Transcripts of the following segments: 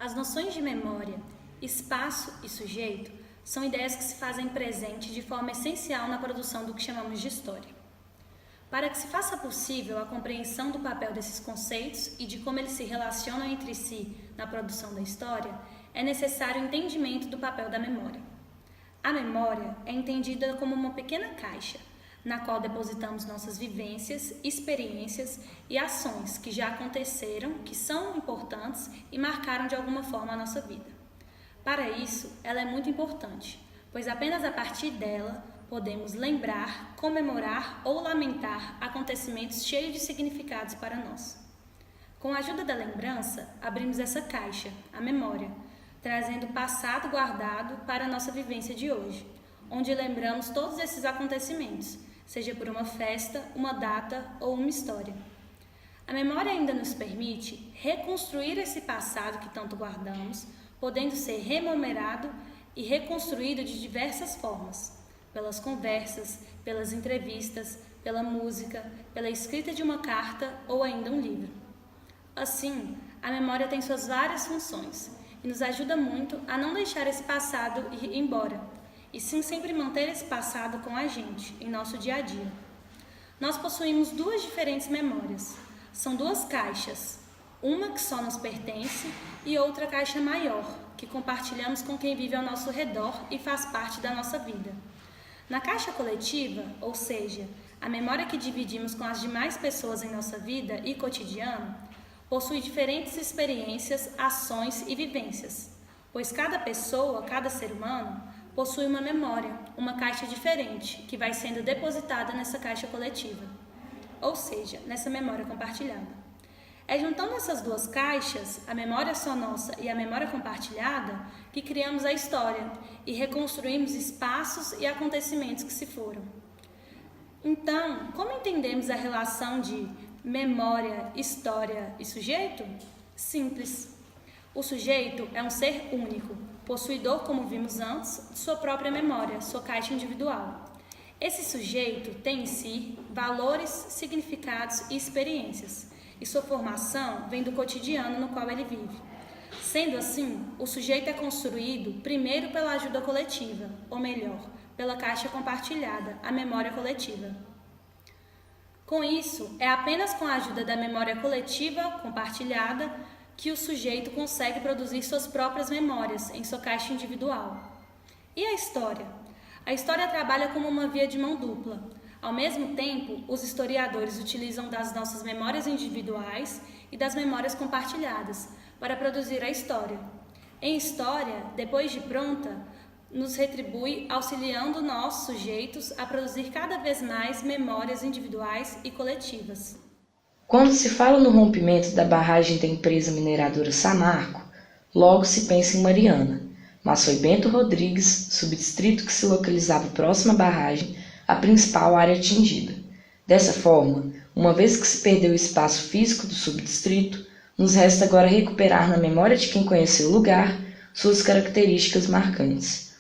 As noções de memória, espaço e sujeito são ideias que se fazem presente de forma essencial na produção do que chamamos de história. Para que se faça possível a compreensão do papel desses conceitos e de como eles se relacionam entre si na produção da história, é necessário o entendimento do papel da memória. A memória é entendida como uma pequena caixa, na qual depositamos nossas vivências, experiências e ações que já aconteceram, que são importantes e marcaram de alguma forma a nossa vida. Para isso, ela é muito importante, pois apenas a partir dela podemos lembrar, comemorar ou lamentar acontecimentos cheios de significados para nós. Com a ajuda da lembrança, abrimos essa caixa, a memória, trazendo o passado guardado para a nossa vivência de hoje, onde lembramos todos esses acontecimentos, seja por uma festa, uma data ou uma história. A memória ainda nos permite reconstruir esse passado que tanto guardamos, podendo ser rememorado e reconstruído de diversas formas, pelas conversas, pelas entrevistas, pela música, pela escrita de uma carta ou ainda um livro. Assim, a memória tem suas várias funções e nos ajuda muito a não deixar esse passado ir embora, e sim sempre manter esse passado com a gente, em nosso dia a dia. Nós possuímos duas diferentes memórias. São duas caixas, uma que só nos pertence e outra caixa maior, que compartilhamos com quem vive ao nosso redor e faz parte da nossa vida. Na caixa coletiva, ou seja, a memória que dividimos com as demais pessoas em nossa vida e cotidiano, possui diferentes experiências, ações e vivências, pois cada pessoa, cada ser humano, possui uma memória, uma caixa diferente, que vai sendo depositada nessa caixa coletiva, ou seja, nessa memória compartilhada. É juntando essas duas caixas, a memória só nossa e a memória compartilhada, que criamos a história e reconstruímos espaços e acontecimentos que se foram. Então, como entendemos a relação de memória, história e sujeito? Simples. O sujeito é um ser único, possuidor, como vimos antes, de sua própria memória, sua caixa individual. Esse sujeito tem em si valores, significados e experiências, e sua formação vem do cotidiano no qual ele vive. Sendo assim, o sujeito é construído primeiro pela ajuda coletiva, ou melhor, pela caixa compartilhada, a memória coletiva. Com isso, é apenas com a ajuda da memória coletiva compartilhada que o sujeito consegue produzir suas próprias memórias em sua caixa individual. E a história? A história trabalha como uma via de mão dupla. Ao mesmo tempo, os historiadores utilizam das nossas memórias individuais e das memórias compartilhadas para produzir a história. Em história, depois de pronta, nos retribui auxiliando nós, sujeitos, a produzir cada vez mais memórias individuais e coletivas. Quando se fala no rompimento da barragem da empresa mineradora Samarco, logo se pensa em Mariana, mas foi Bento Rodrigues, subdistrito que se localizava próximo à barragem, a principal área atingida. Dessa forma, uma vez que se perdeu o espaço físico do subdistrito, nos resta agora recuperar na memória de quem conheceu o lugar suas características marcantes.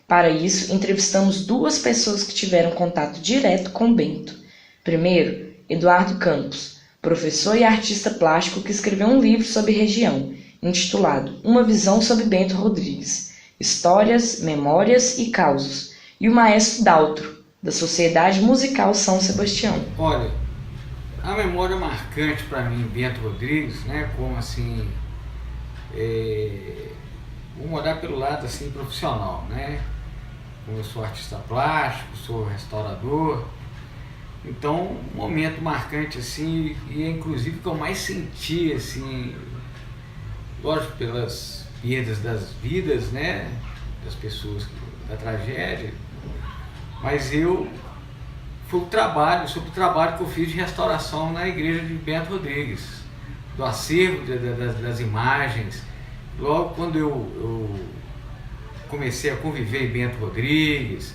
Para isso, entrevistamos duas pessoas que tiveram contato direto com Bento. Primeiro, Eduardo Campos, professor e artista plástico que escreveu um livro sobre a região, intitulado Uma Visão sobre Bento Rodrigues, Histórias, Memórias e Causos, e o maestro Daltro, da Sociedade Musical São Sebastião. Olha, a memória marcante para mim, Bento Rodrigues, né, como assim, vou olhar pelo lado assim profissional, né, como eu sou artista plástico, sou restaurador, então um momento marcante assim, e inclusive que eu mais senti assim, lógico pelas perdas das vidas, né, das pessoas da tragédia, mas foi sobre o trabalho que eu fiz de restauração na igreja de Bento Rodrigues, do acervo das imagens. Logo quando eu comecei a conviver em Bento Rodrigues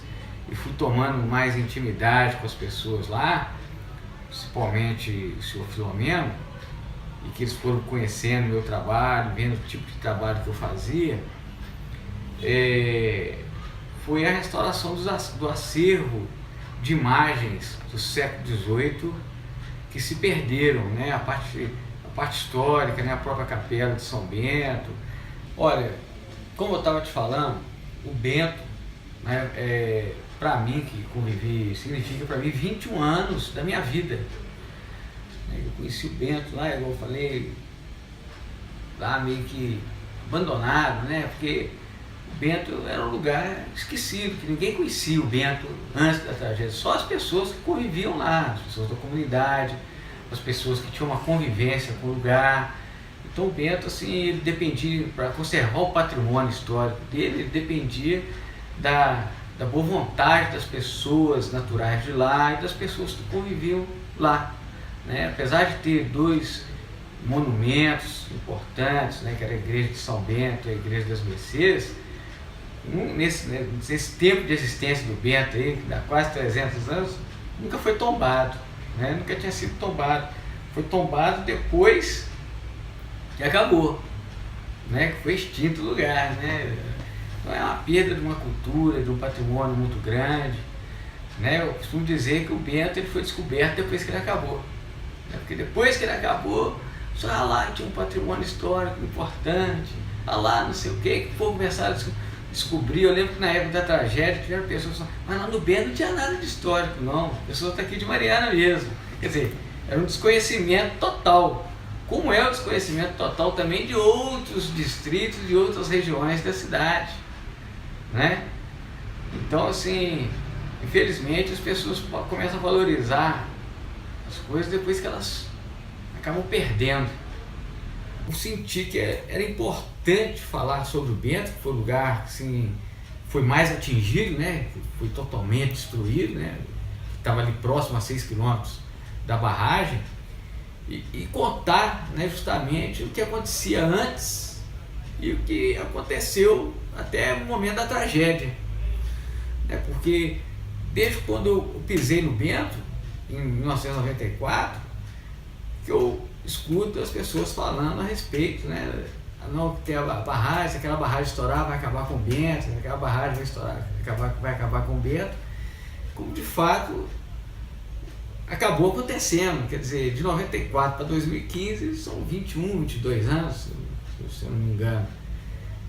e fui tomando mais intimidade com as pessoas lá, principalmente o senhor Filomeno, e que eles foram conhecendo o meu trabalho, vendo o tipo de trabalho que eu fazia, foi a restauração do acervo de imagens do século XVIII que se perderam, né? A parte histórica, né? A própria capela de São Bento, Olha, como eu estava te falando, o Bento, né, para mim, que convivi, significa para mim 21 anos da minha vida. Eu conheci o Bento lá, igual eu falei, lá meio que abandonado, né? Porque o Bento era um lugar esquecido, que ninguém conhecia o Bento antes da tragédia, só as pessoas que conviviam lá, as pessoas da comunidade, as pessoas que tinham uma convivência com o lugar. Então o Bento, assim, ele dependia, para conservar o patrimônio histórico dele, ele dependia da boa vontade das pessoas naturais de lá e das pessoas que conviviam lá, né? Apesar de ter dois monumentos importantes, né, que era a igreja de São Bento e a igreja das Mercês, nesse tempo de existência do Bento aí, que dá quase 300 anos, nunca foi tombado, né? Nunca tinha sido tombado. Foi tombado depois que acabou, né? Que foi extinto o lugar, né? Então é uma perda de uma cultura, de um patrimônio muito grande, né? Eu costumo dizer que o Bento ele foi descoberto depois que ele acabou, né? Porque depois que ele acabou, só lá tinha um patrimônio histórico importante, lá não sei o que o povo começaram a descobrir. Eu lembro que na época da tragédia tiveram pessoas que falaram, mas lá no Bento não tinha nada de histórico não, a pessoa está aqui de Mariana mesmo. Quer dizer, era um desconhecimento total, como é o desconhecimento total também de outros distritos, de outras regiões da cidade, né? Então, assim, infelizmente as pessoas começam a valorizar as coisas depois que elas acabam perdendo. Eu senti que era importante falar sobre o Bento, que foi o lugar que assim, foi mais atingido, né? Foi totalmente destruído, né? Estava ali próximo a 6 quilômetros da barragem, e contar, né, justamente o que acontecia antes e o que aconteceu até o momento da tragédia, né? Porque desde quando eu pisei no Bento, em 1994, que eu escuto as pessoas falando a respeito, né? Não, que a barragem, se aquela barragem estourar vai acabar com o Bento, se aquela barragem vai estourar, vai acabar com o Bento, como de fato acabou acontecendo. Quer dizer, de 94 para 2015 são 21, 22 anos, se eu não me engano,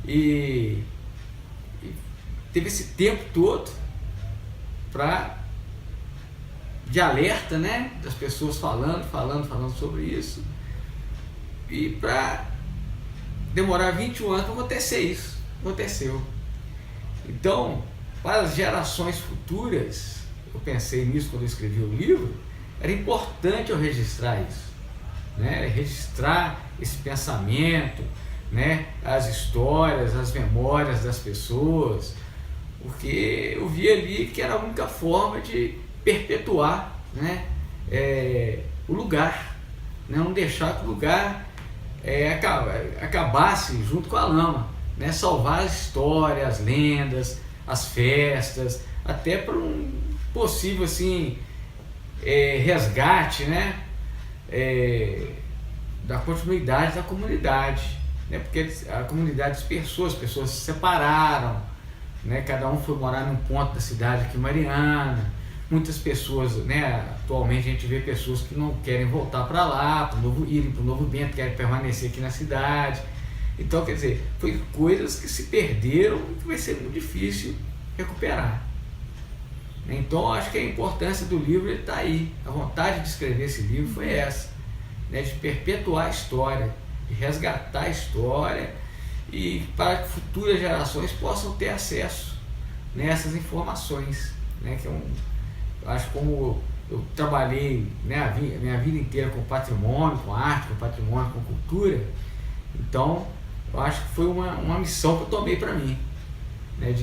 e teve esse tempo todo de alerta, né, das pessoas falando sobre isso, e para demorar 21 anos para acontecer isso. Aconteceu. Então, para as gerações futuras, eu pensei nisso quando eu escrevi o livro, era importante eu registrar isso, né, registrar esse pensamento, né, as histórias, as memórias das pessoas, porque eu vi ali que era a única forma de perpetuar, né, o lugar, né, não deixar que o lugar acabasse junto com a lama, né, salvar as histórias, as lendas, as festas, até para um possível assim, resgate, né, da continuidade da comunidade, né, porque a comunidade dispersou, as pessoas se separaram, né, cada um foi morar num ponto da cidade aqui em Mariana. Muitas pessoas, né, atualmente a gente vê pessoas que não querem voltar para lá, irem para o Novo Bento, querem permanecer aqui na cidade. Então, quer dizer, foi coisas que se perderam e que vai ser muito difícil recuperar. Então, eu acho que a importância do livro está aí. A vontade de escrever esse livro foi essa, né, de perpetuar a história, de resgatar a história, e para que futuras gerações possam ter acesso nessas informações, né, que eu acho, como eu trabalhei, né, a minha vida inteira com patrimônio, com arte, com patrimônio, com cultura, então eu acho que foi uma missão que eu tomei para mim, né,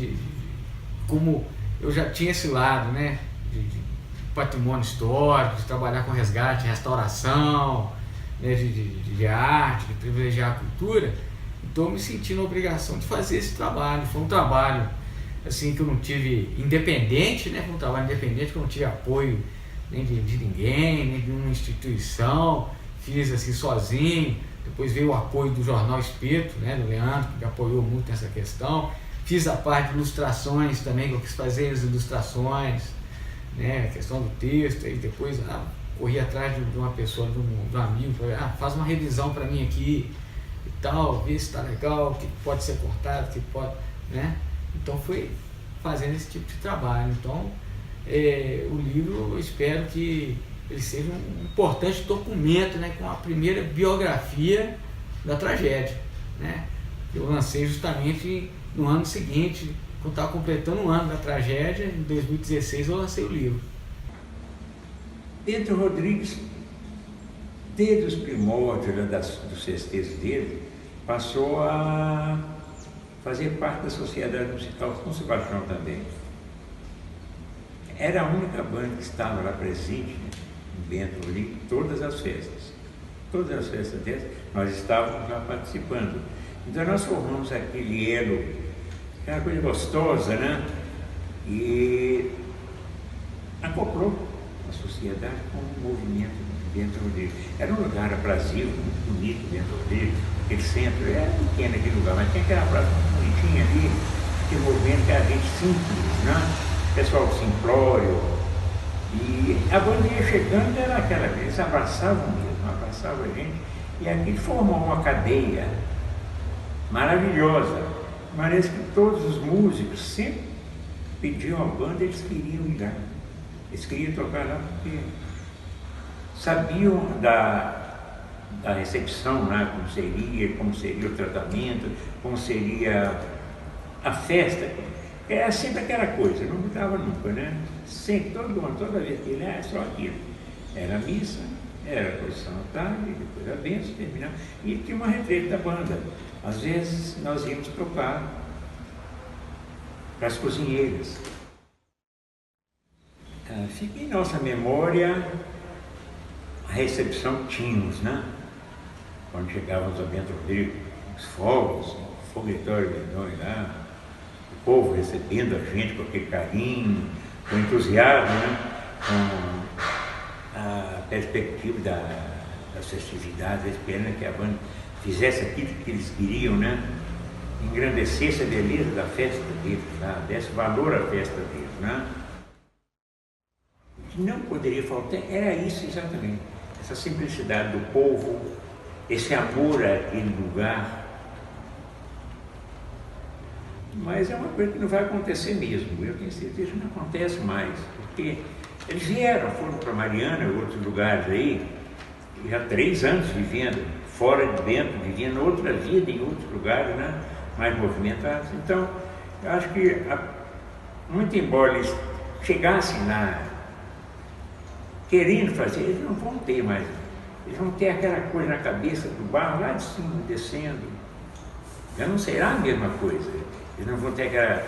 como eu já tinha esse lado, né, de patrimônio histórico, de trabalhar com resgate, restauração, né, de arte, de privilegiar a cultura. Então eu me senti na obrigação de fazer esse trabalho. Foi um trabalho assim que eu não tive independente, né? Foi um trabalho independente que eu não tive apoio nem de ninguém, nem de uma instituição. Fiz assim sozinho. Depois veio o apoio do jornal Espeto, né, do Leandro, que me apoiou muito nessa questão. Fiz a parte de ilustrações também, que eu quis fazer as ilustrações, né, a questão do texto. Aí depois corri atrás de uma pessoa, de um amigo, faz uma revisão para mim aqui, e tal, ver se está legal, o que pode ser cortado, o que pode, né? Então foi fazendo esse tipo de trabalho. Então o livro, eu espero que ele seja um importante documento, né, com a primeira biografia da tragédia, né? Eu lancei justamente no ano seguinte, quando estava completando um ano da tragédia, em 2016 eu lancei o livro. Bento Rodrigues, desde os primórdios dos festejos dele, passou a fazer parte da Sociedade Musical São Sebastião também. Era a única banda que estava lá presente, né, em Bento Rodrigues, em todas as festas. Todas as festas deles, nós estávamos lá participando. Então nós formamos aquele elo, aquela coisa gostosa, né? E acoplou a sociedade com o movimento de Bento Rodrigues. Era um lugar aprazível, muito bonito, Bento Rodrigues, aquele centro, era pequeno aquele lugar, mas tinha aquela praça muito bonitinha ali, aquele movimento que era gente simples, né? Pessoal simplório. E a banda ia chegando, era aquela vez, eles abraçavam mesmo, abraçavam a gente, e aqui formou uma cadeia maravilhosa. Parece que todos os músicos sempre pediam à banda, eles queriam ir lá. Eles queriam tocar lá porque sabiam da recepção, né? Como seria o tratamento, como seria a festa. Era sempre aquela coisa, não mudava nunca, né? Sempre, todo ano, toda vez que ele era só aquilo. Era a missa, era a posição à tarde, depois a bênção, terminava. E tinha uma retrete da banda. Às vezes nós íamos tocar para as cozinheiras. Fica em nossa memória a recepção que tínhamos, né? Quando chegávamos a Bento Rodrigues, os fogos, o foguetório medonho lá, o povo recebendo a gente com aquele carinho, com entusiasmo, né? Com a perspectiva das festividades, esperando que a banda fizesse aquilo que eles queriam, né? Engrandecesse a beleza da festa deles, tá? Desse valor à festa deles, né? O que não poderia faltar era isso exatamente, essa simplicidade do povo, esse amor àquele lugar. Mas é uma coisa que não vai acontecer mesmo, eu tenho certeza que não acontece mais, porque eles foram para Mariana e outros lugares aí, já 3 anos vivendo fora de Bento, vivendo outra vida em outros lugares, né, mais movimentados. Então, eu acho que, muito embora eles chegassem lá querendo fazer, eles não vão ter mais, eles vão ter aquela coisa na cabeça do barro lá de cima, descendo, já não será a mesma coisa. Eles não vão ter aquela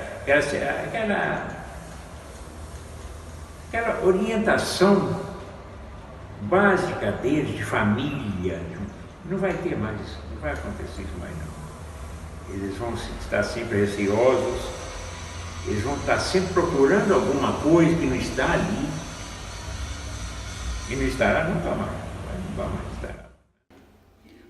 orientação básica deles, de família. Não vai ter mais isso, não vai acontecer isso mais não. Eles vão estar sempre receosos, eles vão estar sempre procurando alguma coisa que não está ali. E não estará nunca mais, não vai mais estar.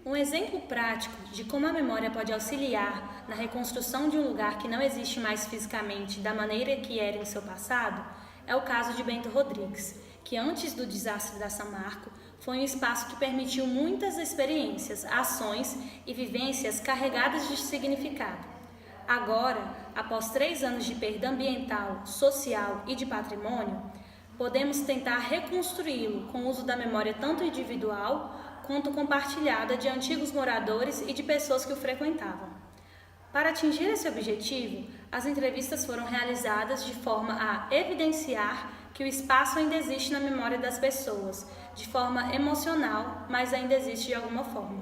Um exemplo prático de como a memória pode auxiliar na reconstrução de um lugar que não existe mais fisicamente da maneira que era em seu passado é o caso de Bento Rodrigues, que antes do desastre da Samarco foi um espaço que permitiu muitas experiências, ações e vivências carregadas de significado. Agora, após 3 anos de perda ambiental, social e de patrimônio, podemos tentar reconstruí-lo com o uso da memória tanto individual quanto compartilhada de antigos moradores e de pessoas que o frequentavam. Para atingir esse objetivo, as entrevistas foram realizadas de forma a evidenciar que o espaço ainda existe na memória das pessoas, de forma emocional, mas ainda existe de alguma forma.